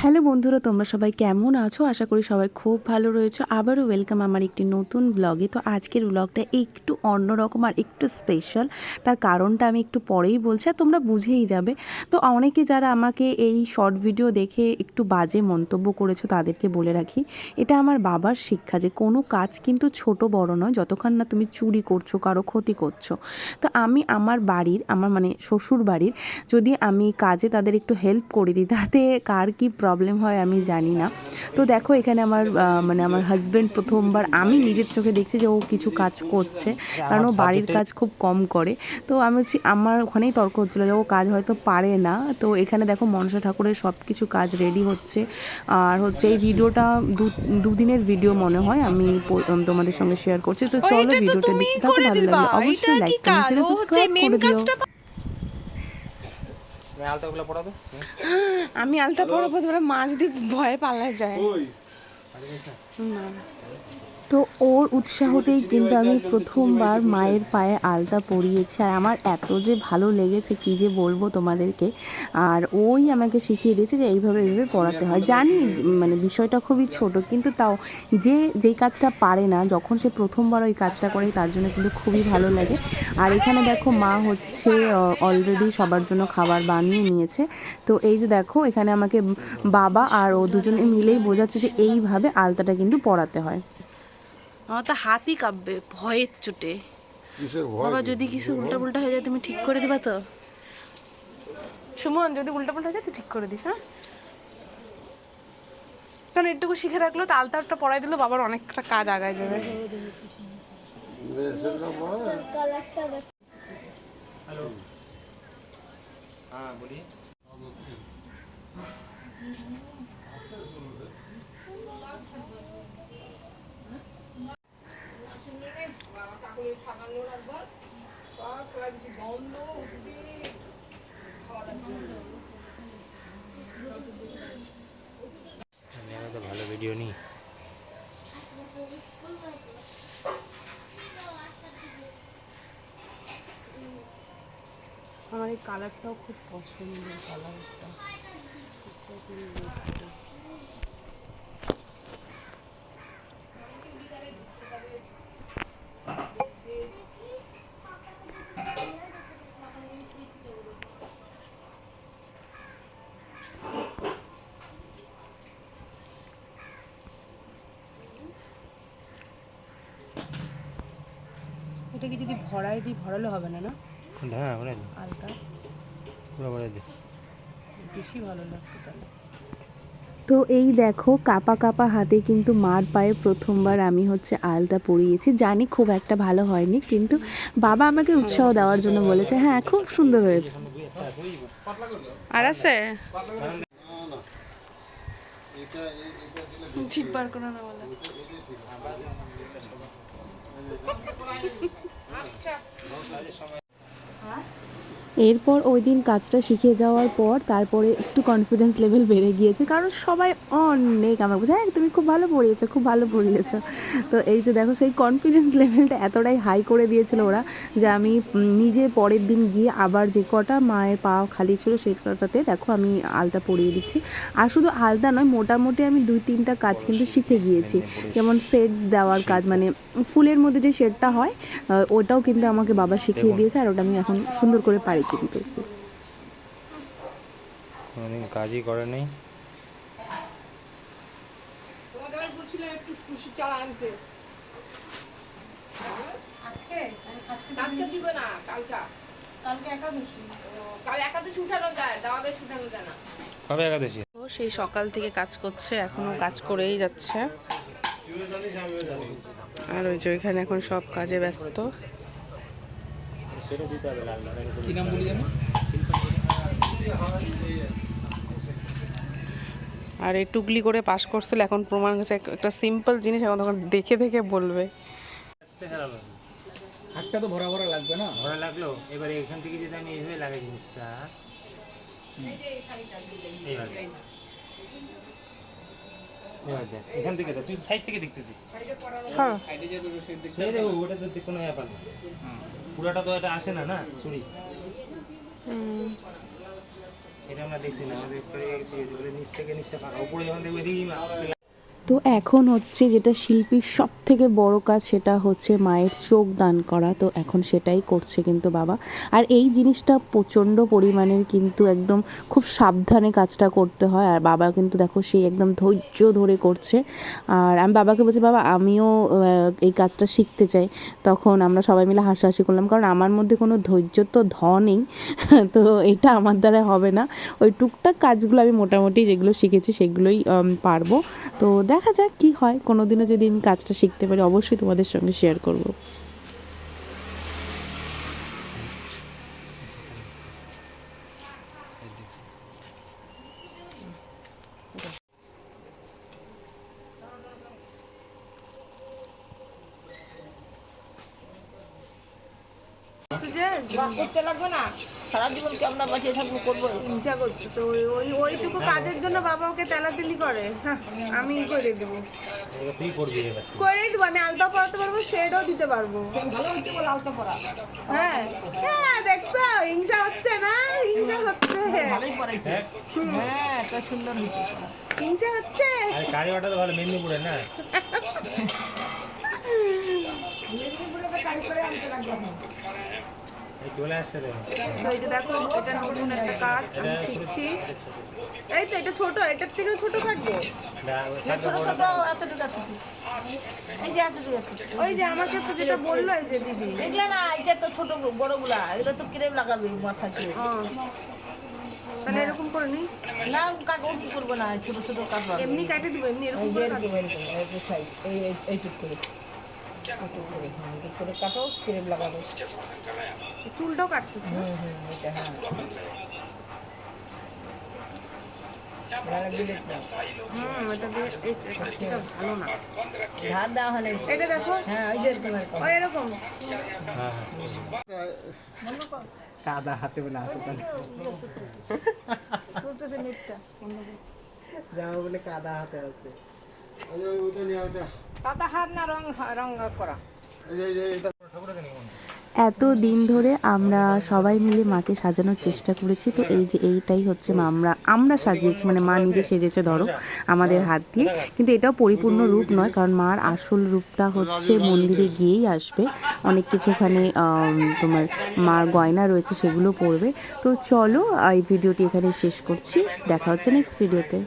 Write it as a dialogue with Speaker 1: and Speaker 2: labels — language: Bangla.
Speaker 1: হ্যালো বন্ধুরা, তোমরা সবাই কেমন আছো? আশা করি সবাই খুব ভালো রয়েছো। আবারও ওয়েলকাম আমার একটি নতুন ব্লগে। তো আজকের ব্লগটা একটু অন্যরকম আর একটু স্পেশাল। তার কারণটা আমি একটু পরেই বলছি, আর তোমরা বুঝেই যাবে। তো অনেকে যারা আমাকে এই শর্ট ভিডিও দেখে একটু বাজে মন্তব্য করেছো তাদেরকে বলে রাখি, এটা আমার বাবার শিক্ষা যে কোনো কাজ কিন্তু ছোট বড় নয়, যতক্ষণ না তুমি চুরি করছো, কারো ক্ষতি করছো। তো আমি আমার বাড়ির, আমার মানে শ্বশুর বাড়ির যদি আমি কাজে তাদের একটু হেল্প করে দিই, তাতে কার কী প্রবলেম হয় আমি জানি না। তো দেখো এখানে আমার আমার হাজব্যান্ড প্রথমবার আমি নিজের চোখে দেখছি যে ও কিছু কাজ করছে, কারণ ও বাড়ির কাজ খুব কম করে। তো আমি হচ্ছি, আমার ওখানেই তর্ক হচ্ছিলো যে ও কাজ হয়তো পারে না। তো এখানে দেখো মনসা ঠাকুরের সব কিছু কাজ রেডি হচ্ছে। আর হচ্ছে এই ভিডিওটা দুদিনের ভিডিও মনে হয়, আমি তোমাদের সঙ্গে শেয়ার করছি। তো চলো ভিডিওটা দেখতে থাকো, ভালো লাগলে অবশ্যই লাইক কমেন্ট শেয়ার সাবস্ক্রাইব করে দিও। আমি আলতা পরবো, তোমরা মা যদি ভয়ে পালা যায়। না, তো ওর উৎসাহতেই কিন্তু আমি প্রথমবার মায়ের পায়ে আলতা পরিয়েছি, আর আমার এত যে ভালো লেগেছে কি যে বলবো তোমাদেরকে। আর ওই আমাকে শিখিয়ে দিয়েছে যে এইভাবে এইভাবে পড়াতে হয়। জানি মানে বিষয়টা খুবই ছোট, কিন্তু তাও যেই কাজটা পারে না, যখন সে প্রথমবার ওই কাজটা করে তার জন্য কিন্তু খুবই ভালো লাগে। আর এখানে দেখো মা হচ্ছে অলরেডি সবার জন্য খাবার বানিয়ে নিয়েছে। তো এই যে দেখো এখানে আমাকে বাবা আর ও দুজনে মিলেই বোঝাচ্ছে যে এইভাবে আলতাটা কিন্তু পরাতে হয়। আমার তো হাতই কাঁপবে ভয়ের চোটে। বাবা যদি কিছু উল্টা পুল্টা হয়ে যায় তুমি ঠিক করে দিবা তো? সুমন, যদি উল্টা পুল্টা হয়ে যায় তুই ঠিক করে দিস, হ্যাঁ? কারণ একটুকু শিখে রাখলো তো আলতাটা পড়াই দিল, বাবার অনেকটা কাজ আগায় যাবে। হ্যালো, হ্যাঁ বলি। তো ভালো ভিডিও নেই। আমার এই কালারটাও খুব পছন্দের কালারটা। এটাকে যদি ভরাই দিই, ভরালে হবে না? না, হ্যাঁ ভরাই দিই, আলতা পুরো ভরাই দিই, বেশি ভালো লাগতো তাহলে। তো এই দেখো কাপা কাপা হাতে কিন্তু মার পায়ে প্রথমবার আমি হচ্ছে আলতা পরিয়েছি। জানি খুব একটা ভালো হয়নি, কিন্তু বাবা আমাকে উৎসাহ দেওয়ার জন্য বলেছে হ্যাঁ খুব সুন্দর হয়েছে। আর আছে জিব্বার কোনো না বলে। এরপর ওই দিন কাজটা শিখে যাওয়ার পর তারপরে একটু কনফিডেন্স লেভেল বেড়ে গিয়েছে, কারণ সবাই অনেক আমাকে বলছে হ্যাঁ তুমি খুব ভালো পড়িয়েছো, খুব ভালো পড়িয়েছো। তো এই যে দেখো সেই কনফিডেন্স লেভেলটা এতটাই হাই করে দিয়েছিল ওরা, যে আমি নিজে পরের দিন গিয়ে আবার যে কটা মায়ের পা খালি ছিল সেই কটাতে দেখো আমি আলতা পরিয়ে দিচ্ছি। আর শুধু আলতা নয়, মোটামুটি আমি 2-3টা কাজ কিন্তু শিখে গিয়েছি। যেমন সেট দেওয়ার কাজ, মানে ফুলের মধ্যে যে শেডটা হয় ওটাও কিন্তু আমাকে বাবা শিখিয়ে দিয়েছে, আর ওটা আমি এখন সুন্দর করে পারি কিন্তু। কাজই করে নেই। সেই সকাল থেকে কাজ করছে, এখনো কাজ করেই যাচ্ছে। আর ওই যে ওইখানে এখন সব কাজে ব্যস্ত। আর এই টুকলি করে পাস করছিল, এখন প্রমাণ হচ্ছে একটা সিম্পল জিনিস এখন তখন দেখে দেখে বলবে।
Speaker 2: হাতটা তো ভরা ভরা লাগবে না?
Speaker 3: ভরা লাগলো। এবারে এখান থেকে যদি আমি এইভাবে লাগাই জিনিসটা, এখান থেকে তুই সাইড থেকে দেখতেছিস, ওটা তো কোনো ব্যাপার না, পুরাটা তো এটা আসে না না চুরি। এটা আমরা দেখছি না, আমাদের একটু আগে গেছি, এগুলো নিচ থেকে নিচটা ফাঁকা, উপরে যখন দেখবো এদিকেই
Speaker 1: তো এখন হচ্ছে যেটা শিল্পীর সব থেকে বড় কাজ, সেটা হচ্ছে মায়ের চোখ দান করা। তো এখন সেটাই করছে কিন্তু বাবা। আর এই জিনিসটা প্রচণ্ড পরিমাণের কিন্তু একদম খুব সাবধানে কাজটা করতে হয়। আর বাবা কিন্তু দেখো সেই একদম ধৈর্য ধরে করছে। আর আমি বাবাকে বলছি, বাবা আমিও এই কাজটা শিখতে চাই। তখন আমরা সবাই মিলে হাসাহাসি করলাম, কারণ আমার মধ্যে কোনো ধৈর্য তো নেই। তো এটা আমার দ্বারা হবে না। ওই টুকটাক কাজগুলো আমি মোটামুটি যেগুলো শিখেছি সেগুলোই পারবো। তো দেখা যাক কী হয়। কোনো দিনও যদি আমি কাজটা শিখতে পারি অবশ্যই তোমাদের সঙ্গে শেয়ার করব।
Speaker 4: করতে লাগবে না, সারা জীবন কি আমরা বাঁচিয়ে থাকবো, করবো
Speaker 5: হিংসা করতেছে ওইটুকু কাজের জন্য বাবা ওকে তেলাতেলি করে। হ্যাঁ, আমি করে দেবো,
Speaker 3: তুই করবি এবার।
Speaker 5: করেই দেবো। আমি আলতা পরাতে পারবো, শেডও দিতে পারবো।
Speaker 4: ভালো হচ্ছে বলে আলতা পরা,
Speaker 5: হ্যাঁ হ্যাঁ, দেখছো হিংসা হচ্ছে না? হিংসা হচ্ছে,
Speaker 4: ভালোই পরাইছে। হ্যাঁ, তো সুন্দর হচ্ছে পরা।
Speaker 5: হিংসা হচ্ছে।
Speaker 3: আর কারিগরটা তো ভালো, মেদিনীপুরে না? এই চলে আসছে রে।
Speaker 5: তো এই যে দেখো, এটা নতুন একটা কাজ আমি শিখছি। এই তো এটা ছোট, এটার থেকেও ছোট কাটবো।
Speaker 4: ছোট ছোট এতটুকু এতটুকু, এই যে এতটুকু এতটুকু।
Speaker 5: ওই যে আমাকে তো যেটা বললো এই যে দিদি,
Speaker 4: এগুলা না, এটা তো ছোট বড়গুলা, এগুলো তো ক্রেম লাগাবে মাথা দিয়ে।
Speaker 5: ও, তাহলে এরকম করে নি,
Speaker 4: না কাটবো, কি করবো না, ছোট ছোট কাটবো।
Speaker 5: এমনি কাটে দিবো, এমনি এরকম
Speaker 4: এই যে
Speaker 5: করে
Speaker 4: এরকম
Speaker 5: কাটবো।
Speaker 4: এরকম, এই সাইড, এইটুক করে, এইটুক করে, এইটুক করে কাটো, ক্রেম লাগাবে।
Speaker 5: চুলটাও কাটতেছে।
Speaker 4: এটা হ্যাঁ, বিলেট না,
Speaker 5: এটা দিয়ে এটা ভালো না।
Speaker 4: ধার দেওয়া হয় না।
Speaker 5: এটা দেখো,
Speaker 4: হ্যাঁ, ওই যে এরকম এরকম।
Speaker 5: ও এরকম।
Speaker 3: হ্যাঁ
Speaker 2: কাদা হাতে বলে আসে তাহলে
Speaker 4: চলতেছে নেটটা।
Speaker 2: যাও বলে কাদা হাতে আছে।
Speaker 4: কাদা হাত না রং রং করা।
Speaker 1: এত দিন ধরে আমরা সবাই মিলে মাকে সাজানোর চেষ্টা করেছি। তো এই যে এইটাই হচ্ছে আমরা সাজিয়েছি, মানে মা নিজে সেজেছে ধরো আমাদের হাত দিয়ে। কিন্তু এটাও পরিপূর্ণ রূপ নয়, কারণ মার আসল রূপটা হচ্ছে মন্দিরে গিয়েই আসবে। অনেক কিছু ওখানে তোমার মার গয়না রয়েছে, সেগুলো পরবে। তো চলো এই ভিডিওটি এখানে শেষ করছি, দেখা হচ্ছে নেক্সট ভিডিওতে।